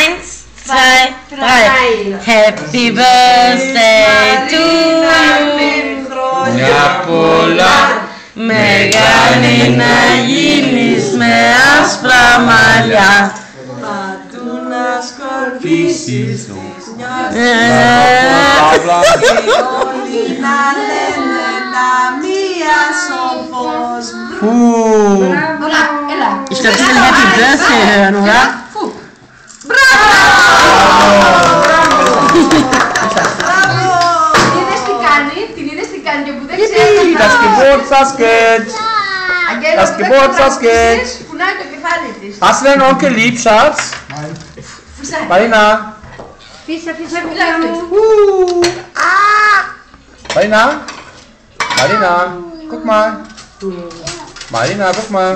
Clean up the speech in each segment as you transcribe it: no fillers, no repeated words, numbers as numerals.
Eins, zwei, drei. Happy birthday to you. Για πολλά μεγάλη να γίνεις με άσπρα μαλλιά. Παντού να σκορπίσεις τις όλοι να λένε τα μία σοφός. Ich glaube, das will Happy Birthday hören, oder? Das Geburtstagsgeld! Das Geburtstagsgeld! Hast du deinen Onkel lieb, Schatz? Nein. Marina! Marina! Marina! Guck mal! Marina, guck mal!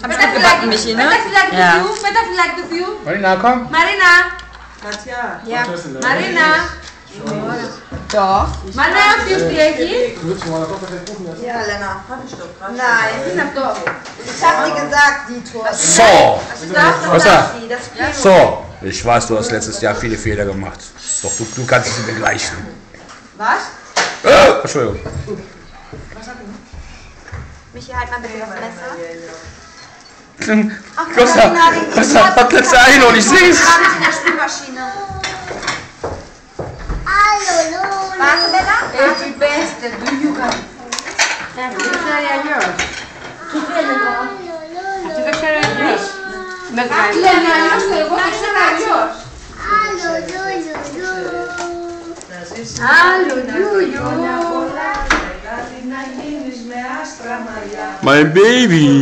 Hab ich gut gebacken, Michi, ne? Ja. Marina, komm! Marina! Ja. Marina! Doch. Μάνα, αυτός τι έχει? Ja, Lena. Nein, doch. Ich hab dir gesagt, die Tor. So! Was da? So! Ich weiß, du hast letztes Jahr viele Fehler gemacht. Doch du kannst sie begleichen. Was? Entschuldigung. Michi, halt mal bitte das Messer. Costa, letzte ein und ich seh's. Gerade in der Spülmaschine. Warte, Bella. Happy birthday to you. Happy birthday to you. Hast du das schon nicht? Lena, αλλιώς το εγώ το ξέρω αλλιώς. Άλλο γιου. My baby.